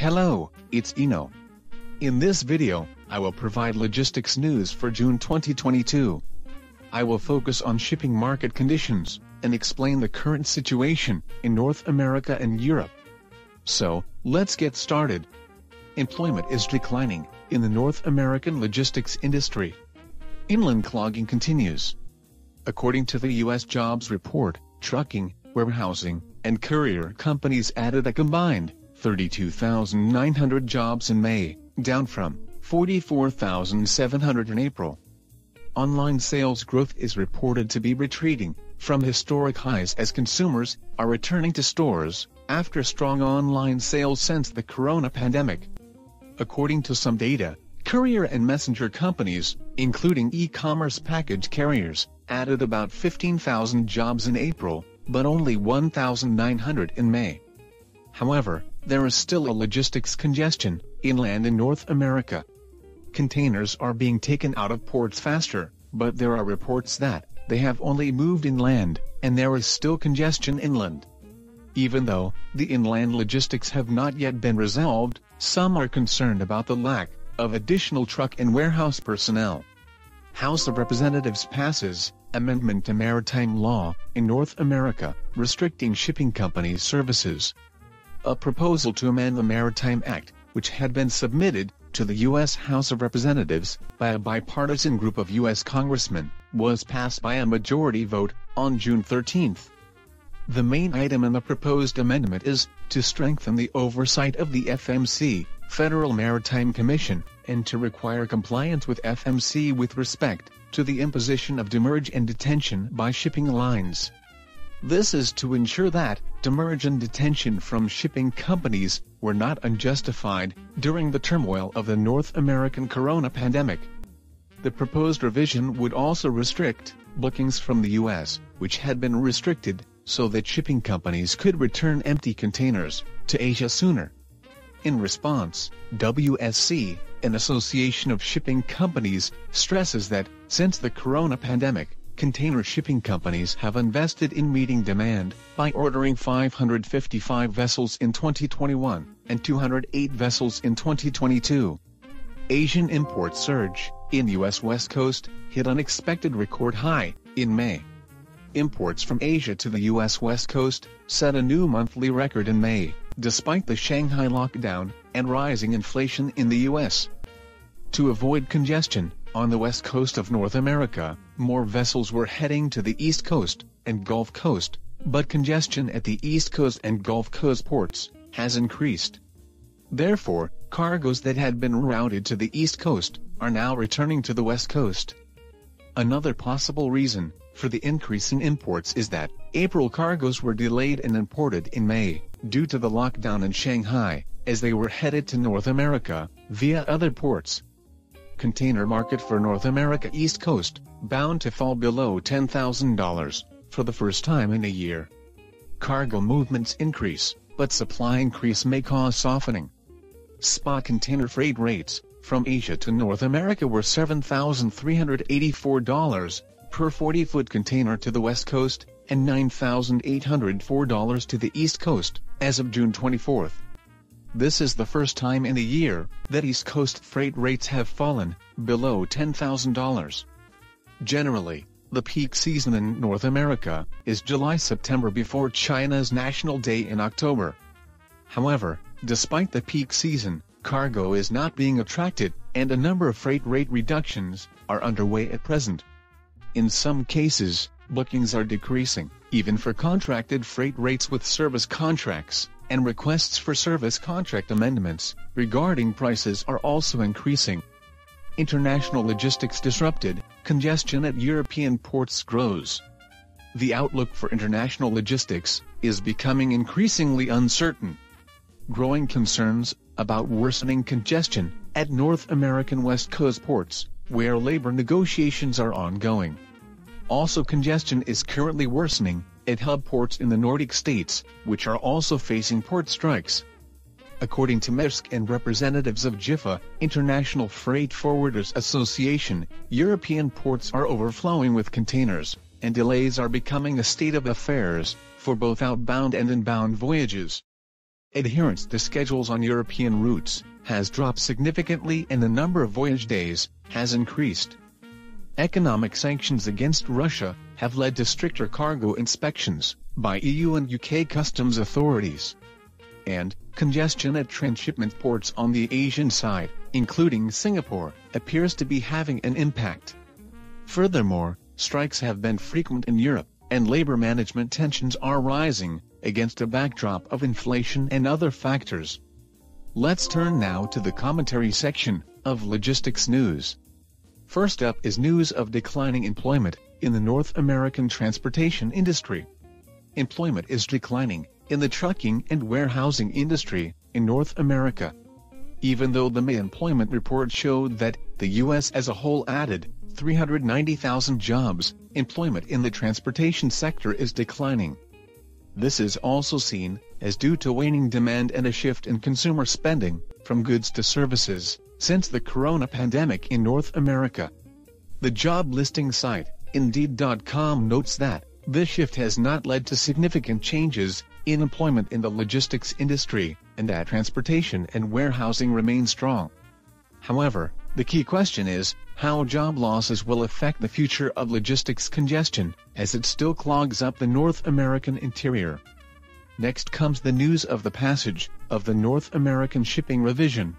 Hello, it's Eno. In this video, I will provide logistics news for June 2022. I will focus on shipping market conditions, and explain the current situation in North America and Europe. So, let's get started. Employment is declining in the North American logistics industry. Inland clogging continues. According to the U.S. jobs report, trucking, warehousing, and courier companies added a combined 32,900 jobs in May, down from 44,700 in April. Online sales growth is reported to be retreating from historic highs as consumers are returning to stores after strong online sales since the corona pandemic. According to some data, courier and messenger companies, including e-commerce package carriers, added about 15,000 jobs in April, but only 1,900 in May. However, there is still a logistics congestion inland in North America. Containers are being taken out of ports faster, but there are reports that they have only moved inland, and there is still congestion inland. Even though the inland logistics have not yet been resolved, some are concerned about the lack of additional truck and warehouse personnel. House of Representatives passes amendment to maritime law in North America, restricting shipping companies' services. A proposal to amend the Maritime Act, which had been submitted to the U.S. House of Representatives by a bipartisan group of U.S. congressmen, was passed by a majority vote on June 13. The main item in the proposed amendment is to strengthen the oversight of the FMC, Federal Maritime Commission, and to require compliance with FMC with respect to the imposition of demurrage and detention by shipping lines. This is to ensure that demurrage and detention from shipping companies were not unjustified during the turmoil of the North American corona pandemic. The proposed revision would also restrict bookings from the U.S., which had been restricted, so that shipping companies could return empty containers to Asia sooner. In response, WSC, an association of shipping companies, stresses that, since the corona pandemic, container shipping companies have invested in meeting demand by ordering 555 vessels in 2021 and 208 vessels in 2022. Asian import surge in U.S. West Coast hit unexpected record high in May. Imports from Asia to the U.S. West Coast set a new monthly record in May, despite the Shanghai lockdown and rising inflation in the U.S. To avoid congestion on the west coast of North America, more vessels were heading to the East Coast and Gulf Coast, but congestion at the East Coast and Gulf Coast ports has increased. Therefore, cargoes that had been routed to the East Coast are now returning to the West Coast. Another possible reason for the increase in imports is that April cargoes were delayed and imported in May due to the lockdown in Shanghai, as they were headed to North America via other ports. Container market for North America East Coast bound to fall below $10,000 for the first time in a year. Cargo movements increase, but supply increase may cause softening. Spot container freight rates from Asia to North America were $7,384 per 40-foot container to the West Coast, and $9,804 to the East Coast, as of June 24. This is the first time in a year that East Coast freight rates have fallen below $10,000. Generally, the peak season in North America is July-September before China's National Day in October. However, despite the peak season, cargo is not being attracted, and a number of freight rate reductions are underway at present. In some cases, bookings are decreasing, even for contracted freight rates with service contracts, and requests for service contract amendments regarding prices are also increasing. International logistics disrupted, congestion at European ports grows. The outlook for international logistics is becoming increasingly uncertain. Growing concerns about worsening congestion at North American West Coast ports, where labor negotiations are ongoing. Also, congestion is currently worsening at hub ports in the Nordic states, which are also facing port strikes. According to Maersk and representatives of JIFA, International Freight Forwarders Association, European ports are overflowing with containers, and delays are becoming a state of affairs for both outbound and inbound voyages. adherence to schedules on European routes has dropped significantly and the number of voyage days has increased. Economic sanctions against Russia have led to stricter cargo inspections by EU and UK customs authorities. And congestion at transshipment ports on the Asian side, including Singapore, appears to be having an impact. Furthermore, strikes have been frequent in Europe, and labor management tensions are rising, against a backdrop of inflation and other factors. Let's turn now to the commentary section of Logistics News. First up is news of declining employment in the North American transportation industry. Employment is declining in the trucking and warehousing industry in North America. Even though the May employment report showed that the U.S. as a whole added 390,000 jobs, employment in the transportation sector is declining. This is also seen as due to waning demand and a shift in consumer spending from goods to services since the corona pandemic in North America. The job listing site, Indeed.com, notes that this shift has not led to significant changes in employment in the logistics industry, and that transportation and warehousing remain strong. However, the key question is how job losses will affect the future of logistics congestion, as it still clogs up the North American interior. Next comes the news of the passage of the North American shipping revision.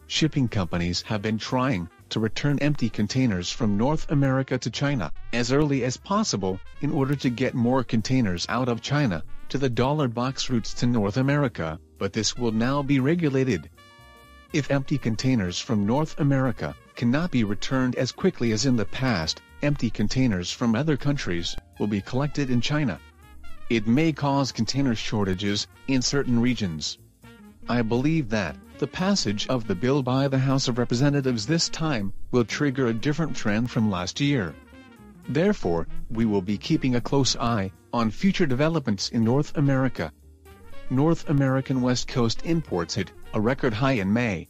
Shipping companies have been trying to return empty containers from North America to China as early as possible in order to get more containers out of China to the dollar box routes to North America, but this will now be regulated. If empty containers from North America cannot be returned as quickly as in the past, empty containers from other countries will be collected in China. It may cause container shortages in certain regions. I believe that the passage of the bill by the House of Representatives this time will trigger a different trend from last year. Therefore, we will be keeping a close eye on future developments in North America. North American West Coast imports hit a record high in May.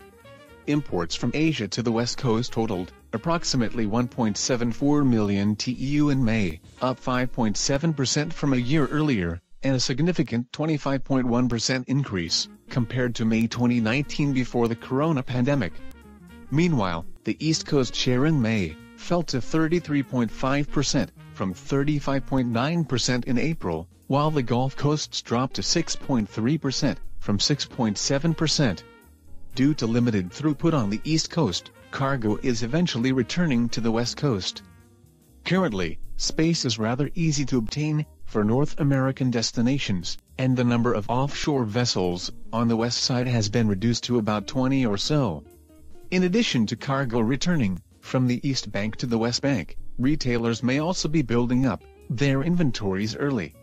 Imports from Asia to the West Coast totaled approximately 1.74 million TEU in May, up 5.7% from a year earlier, and a significant 25.1% increase compared to May 2019 before the corona pandemic. Meanwhile, the East Coast share in May fell to 33.5% from 35.9% in April, while the Gulf Coasts dropped to 6.3% from 6.7%. Due to limited throughput on the East Coast, cargo is eventually returning to the West Coast. Currently, space is rather easy to obtain for North American destinations, and the number of offshore vessels on the west side has been reduced to about 20 or so. In addition to cargo returning from the East Bank to the West Bank, retailers may also be building up their inventories early.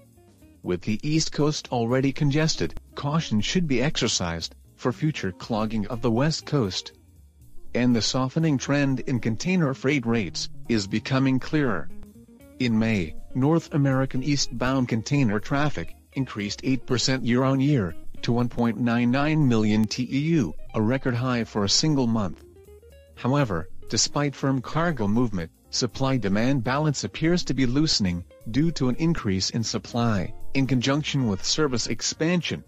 With the East Coast already congested, caution should be exercised for future clogging of the West Coast. And the softening trend in container freight rates is becoming clearer. In May, North American eastbound container traffic increased 8% year-on-year to 1.99 million TEU, a record high for a single month. However, despite firm cargo movement, supply-demand balance appears to be loosening due to an increase in supply, in conjunction with service expansion.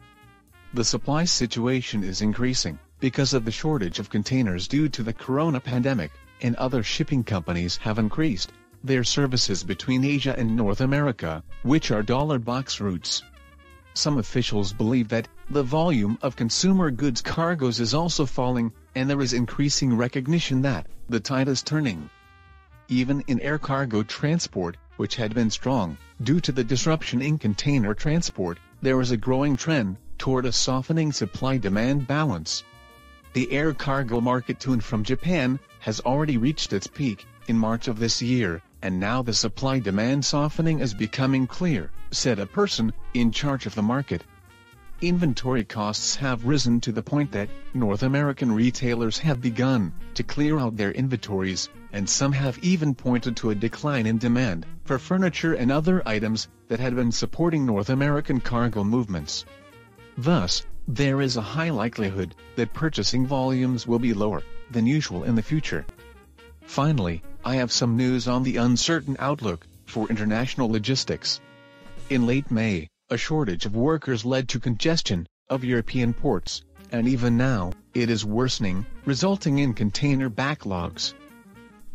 The supply situation is increasing because of the shortage of containers due to the corona pandemic, and other shipping companies have increased their services between Asia and North America, which are dollar box routes. Some officials believe that the volume of consumer goods cargoes is also falling, and there is increasing recognition that the tide is turning. Even in air cargo transport, which had been strong due to the disruption in container transport, there is a growing trend toward a softening supply-demand balance. The air cargo market to and from Japan has already reached its peak in March of this year, and now the supply-demand softening is becoming clear, said a person in charge of the market. Inventory costs have risen to the point that North American retailers have begun to clear out their inventories, and some have even pointed to a decline in demand for furniture and other items that had been supporting North American cargo movements. Thus, there is a high likelihood that purchasing volumes will be lower than usual in the future. Finally, I have some news on the uncertain outlook for international logistics. In late May, a shortage of workers led to congestion of European ports, and even now, it is worsening, resulting in container backlogs.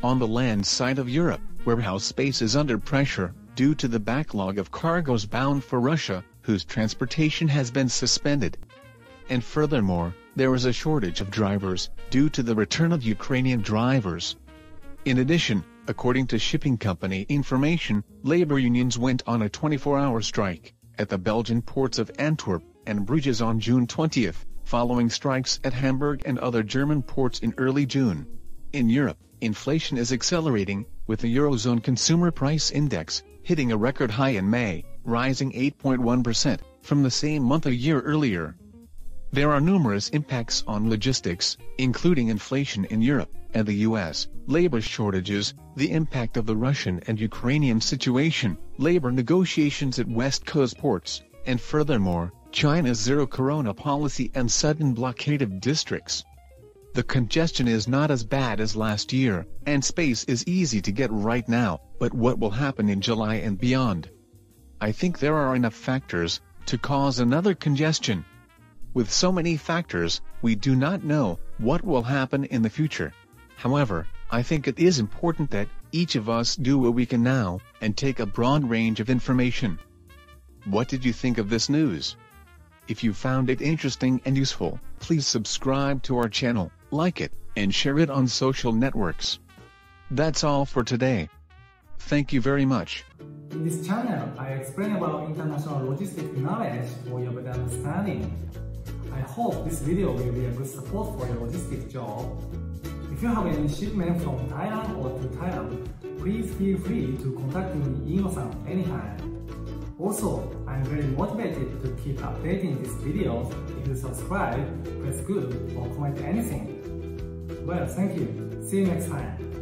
On the land side of Europe, warehouse space is under pressure, due to the backlog of cargoes bound for Russia, whose transportation has been suspended. And furthermore, there is a shortage of drivers, due to the return of Ukrainian drivers. In addition, according to shipping company information, labor unions went on a 24-hour strike at the Belgian ports of Antwerp and Bruges on June 20, following strikes at Hamburg and other German ports in early June. In Europe, inflation is accelerating, with the Eurozone Consumer Price Index hitting a record high in May, rising 8.1% from the same month a year earlier. There are numerous impacts on logistics, including inflation in Europe and the US, labor shortages, the impact of the Russian and Ukrainian situation, labor negotiations at West Coast ports, and furthermore, China's zero-corona policy and sudden blockade of districts. The congestion is not as bad as last year, and space is easy to get right now, but what will happen in July and beyond? I think there are enough factors to cause another congestion. With so many factors, we do not know what will happen in the future. However, I think it is important that each of us do what we can now, and take a broad range of information. What did you think of this news? If you found it interesting and useful, please subscribe to our channel, like it, and share it on social networks. That's all for today. Thank you very much. In this channel, I explain about international logistics knowledge for your better understanding. I hope this video will be a good support for your logistics job. If you have any shipment from Thailand or to Thailand, please feel free to contact me Ino-san anytime. Also, I'm very motivated to keep updating these videos. If you subscribe, press good or comment anything. Well, thank you. See you next time.